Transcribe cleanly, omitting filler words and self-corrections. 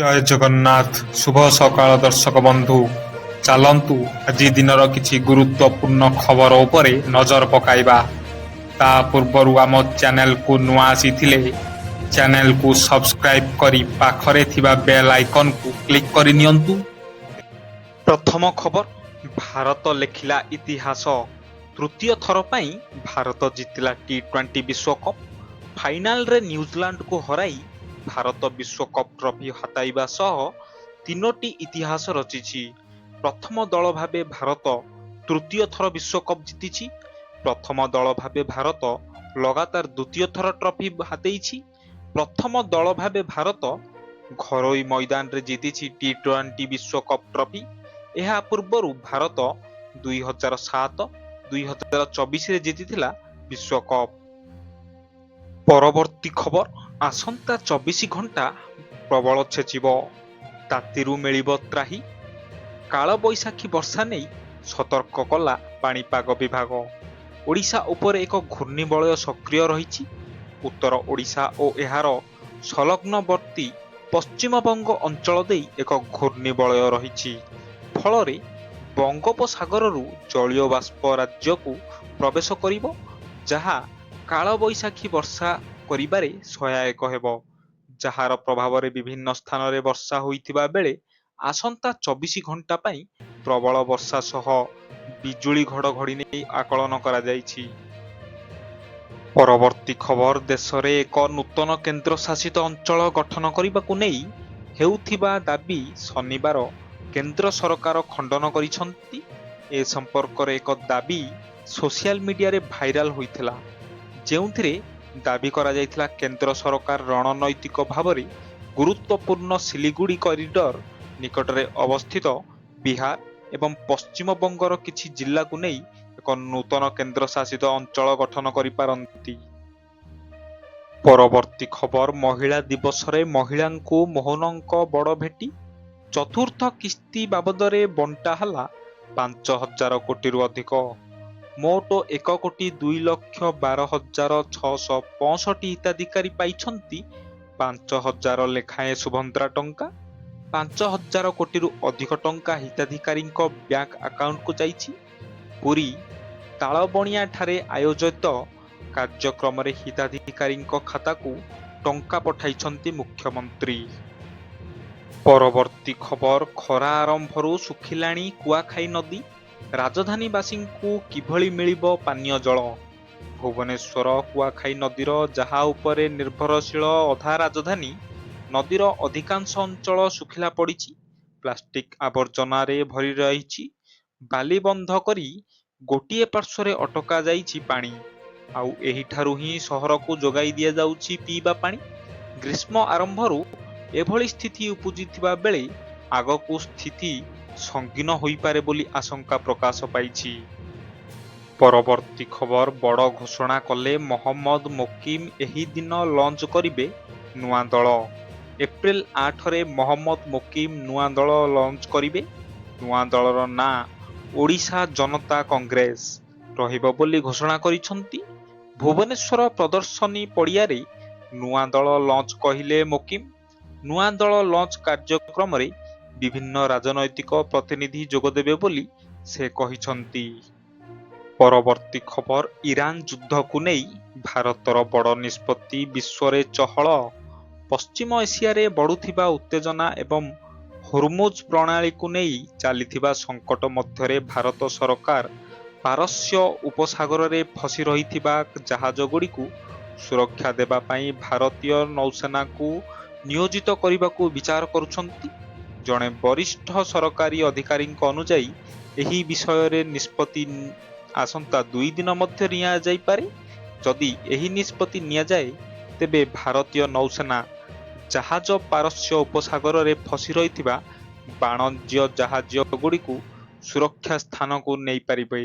ଜୟ ଜଗନ୍ନାଥ। ଶୁଭ ସକାଳ ଦର୍ଶକ ବନ୍ଧୁ। ଚାଲନ୍ତୁ ଆଜି ଦିନର କିଛି ଗୁରୁତ୍ୱପୂର୍ଣ୍ଣ ଖବର ଉପରେ ନଜର ପକାଇବା। ତା ପୂର୍ବରୁ ଆମ ଚ୍ୟାନେଲକୁ ନୂଆ ଆସିଥିଲେ ଚ୍ୟାନେଲକୁ ସବସ୍କ୍ରାଇବ୍ କରି ପାଖରେ ଥିବା ବେଲ୍ ଆଇକନକୁ କ୍ଲିକ୍ କରି ନିଅନ୍ତୁ। ପ୍ରଥମ ଖବର, ଭାରତ ଲେଖିଲା ଇତିହାସ। ତୃତୀୟ ଥର ପାଇଁ ଭାରତ ଜିତିଲା ଟି-20 ବିଶ୍ୱକପ୍। ଫାଇନାଲରେ ନ୍ୟୁଜିଲାଣ୍ଡକୁ ହରାଇ ଭାରତ ବିଶ୍ୱକପ୍ ଟ୍ରଫି ହାତାଇବା ସହ ତିନୋଟି ଇତିହାସ ରଚିଛି। ପ୍ରଥମ ଦଳ ଭାବେ ଭାରତ ତୃତୀୟ ଥର ବିଶ୍ୱକପ୍ ଜିତିଛି। ପ୍ରଥମ ଦଳ ଭାବେ ଭାରତ ଲଗାତାର ଦ୍ୱିତୀୟ ଥର ଟ୍ରଫି ହାତେଇଛି। ପ୍ରଥମ ଦଳ ଭାବେ ଭାରତ ଘରୋଇ ମଇଦାନରେ ଜିତିଛି ଟି-20 ବିଶ୍ୱକପ୍ ଟ୍ରଫି। ଏହା ପୂର୍ବରୁ ଭାରତ 2007, 2024ରେ ଜିତିଥିଲା ବିଶ୍ୱକପ୍। ପରବର୍ତ୍ତୀ ଖବର, ଆସନ୍ତା 24 ଘଣ୍ଟା ପ୍ରବଳ ଛେଚିବ, ତାତିରୁ ମିଳିବ ତ୍ରାହି। କାଳବୈଶାଖୀ ବର୍ଷା ନେଇ ସତର୍କ କଲା ପାଣିପାଗ ବିଭାଗ। ଓଡ଼ିଶା ଉପରେ ଏକ ଘୂର୍ଣ୍ଣିବଳୟ ସକ୍ରିୟ ରହିଛି। ଉତ୍ତର ଓଡ଼ିଶା ଓ ଏହାର ସଂଲଗ୍ନବର୍ତ୍ତୀ ପଶ୍ଚିମବଙ୍ଗ ଅଞ୍ଚଳ ଦେଇ ଏକ ଘୂର୍ଣ୍ଣିବଳୟ ରହିଛି। ଫଳରେ ବଙ୍ଗୋପସାଗରରୁ ଜଳୀୟ ବାଷ୍ପ ରାଜ୍ୟକୁ ପ୍ରବେଶ କରିବ, ଯାହା କାଳବୈଶାଖୀ ବର୍ଷା କରିବାରେ ସହାୟକ ହେବ। ଯାହାର ପ୍ରଭାବରେ ବିଭିନ୍ନ ସ୍ଥାନରେ ବର୍ଷା ହୋଇଥିବା ବେଳେ ଆସନ୍ତା 24 ଘଣ୍ଟା ପାଇଁ ପ୍ରବଳ ବର୍ଷା ସହ ବିଜୁଳି ଘଡ଼ଘଡ଼ି ନେଇ ଆକଳନ କରାଯାଇଛି। ପରବର୍ତ୍ତୀ ଖବର, ଦେଶରେ ଏକ ନୂତନ କେନ୍ଦ୍ରଶାସିତ ଅଞ୍ଚଳ ଗଠନ କରିବାକୁ ନେଇ ହେଉଥିବା ଦାବି ଶନିବାର କେନ୍ଦ୍ର ସରକାର ଖଣ୍ଡନ କରିଛନ୍ତି। ଏ ସମ୍ପର୍କରେ ଏକ ଦାବି ସୋସିଆଲ ମିଡିଆରେ ଭାଇରାଲ ହୋଇଥିଲା, ଯେଉଁଥିରେ ଦାବି କରାଯାଇଥିଲା କେନ୍ଦ୍ର ସରକାର ରଣନୈତିକ ଭାବରେ ଗୁରୁତ୍ୱପୂର୍ଣ୍ଣ ସିଲିଗୁଡ଼ି କରିଡର ନିକଟରେ ଅବସ୍ଥିତ ବିହାର ଏବଂ ପଶ୍ଚିମବଙ୍ଗର କିଛି ଜିଲ୍ଲାକୁ ନେଇ ଏକ ନୂତନ କେନ୍ଦ୍ରଶାସିତ ଅଞ୍ଚଳ ଗଠନ କରିପାରନ୍ତି। ପରବର୍ତ୍ତୀ ଖବର, ମହିଳା ଦିବସରେ ମହିଳାଙ୍କୁ ମୋହନଙ୍କ ବଡ଼ ଭେଟି। ଚତୁର୍ଥ କିସ୍ତି ବାବଦରେ ବଣ୍ଟା ହେଲା 5,000 କୋଟିରୁ ଅଧିକ। ମୋଟ 1,02,12,665 ହିତାଧିକାରୀ ପାଇଛନ୍ତି 5,000 ଲେଖାଏଁ ସୁଭଦ୍ରା ଟଙ୍କା। 5,000 କୋଟିରୁ ଅଧିକ ଟଙ୍କା ହିତାଧିକାରୀଙ୍କ ବ୍ୟାଙ୍କ ଆକାଉଣ୍ଟକୁ ଯାଇଛି। ପୁରୀ ତାଳବଣିଆଠାରେ ଆୟୋଜିତ କାର୍ଯ୍ୟକ୍ରମରେ ହିତାଧିକାରୀଙ୍କ ଖାତାକୁ ଟଙ୍କା ପଠାଇଛନ୍ତି ମୁଖ୍ୟମନ୍ତ୍ରୀ। ପରବର୍ତ୍ତୀ ଖବର, ଖରା ଆରମ୍ଭରୁ ଶୁଖିଲାଣି କୁଆଖାଇ ନଦୀ। ରାଜଧାନୀବାସୀଙ୍କୁ କିଭଳି ମିଳିବ ପାନୀୟ ଜଳ? ଭୁବନେଶ୍ୱର କୁଆଖାଇ ନଦୀର ଯାହା ଉପରେ ନିର୍ଭରଶୀଳ ଅଧା ରାଜଧାନୀ ନଦୀର ଅଧିକାଂଶ ଅଞ୍ଚଳ ଶୁଖିଲା ପଡ଼ିଛି। ପ୍ଲାଷ୍ଟିକ ଆବର୍ଜନାରେ ଭରି ରହିଛି। ବାଲି ବନ୍ଧ କରି ଗୋଟିଏ ପାର୍ଶ୍ୱରେ ଅଟକା ଯାଇଛି ପାଣି। ଆଉ ଏହିଠାରୁ ହିଁ ସହରକୁ ଯୋଗାଇ ଦିଆଯାଉଛି ପିଇବା ପାଣି। ଗ୍ରୀଷ୍ମ ଆରମ୍ଭରୁ ଏଭଳି ସ୍ଥିତି ଉପୁଜିଥିବା ବେଳେ ଆଗକୁ ସ୍ଥିତି ସଙ୍ଗୀନ ହୋଇପାରେ ବୋଲି ଆଶଙ୍କା ପ୍ରକାଶ ପାଇଛି। ପରବର୍ତ୍ତୀ ଖବର, ବଡ଼ ଘୋଷଣା କଲେ ମହମ୍ମଦ ମୋକିମ। ଏହି ଦିନ ଲଞ୍ଚ କରିବେ ନୂଆ ଦଳ। ଏପ୍ରିଲ 8ରେ ମହମ୍ମଦ ମୋକିମ ନୂଆ ଦଳ ଲଞ୍ଚ କରିବେ। ନୂଆ ଦଳର ନାଁ ଓଡ଼ିଶା ଜନତା କଂଗ୍ରେସ ରହିବ ବୋଲି ଘୋଷଣା କରିଛନ୍ତି। ଭୁବନେଶ୍ୱର ପ୍ରଦର୍ଶନୀ ପଡ଼ିଆରେ ନୂଆ ଦଳ ଲଞ୍ଚ କହିଲେ ମୋକିମ। ନୂଆ ଦଳ ଲଞ୍ଚ କାର୍ଯ୍ୟକ୍ରମରେ ବିଭିନ୍ନ ରାଜନୈତିକ ପ୍ରତିନିଧି ଯୋଗଦେବେ ବୋଲି ସେ କହିଛନ୍ତି। ପରବର୍ତ୍ତୀ ଖବର, ଇରାନ ଯୁଦ୍ଧକୁ ନେଇ ଭାରତର ବଡ଼ ନିଷ୍ପତ୍ତି, ବିଶ୍ୱରେ ଚହଳ। ପଶ୍ଚିମ ଏସିଆରେ ବଢ଼ୁଥିବା ଉତ୍ତେଜନା ଏବଂ ହୋର୍ମୁଜ ପ୍ରଣାଳୀକୁ ନେଇ ଚାଲିଥିବା ସଙ୍କଟ ମଧ୍ୟରେ ଭାରତ ସରକାର ପାରସ୍ୟ ଉପସାଗରରେ ଫସି ରହିଥିବା ଜାହାଜଗୁଡ଼ିକୁ ସୁରକ୍ଷା ଦେବା ପାଇଁ ଭାରତୀୟ ନୌସେନାକୁ ନିୟୋଜିତ କରିବାକୁ ବିଚାର କରୁଛନ୍ତି। ଜଣେ ବରିଷ୍ଠ ସରକାରୀ ଅଧିକାରୀଙ୍କ ଅନୁଯାୟୀ ଏହି ବିଷୟରେ ନିଷ୍ପତ୍ତି ଆସନ୍ତା 2 ଦିନ ମଧ୍ୟରେ ନିଆଯାଇପାରେ। ଯଦି ଏହି ନିଷ୍ପତ୍ତି ନିଆଯାଏ, ତେବେ ଭାରତୀୟ ନୌସେନା ଜାହାଜ ପାରସ୍ୟ ଉପସାଗରରେ ଫସି ରହିଥିବା ବାଣିଜ୍ୟ ଜାହାଜଗୁଡ଼ିକୁ ସୁରକ୍ଷା ସ୍ଥାନକୁ ନେଇପାରିବେ।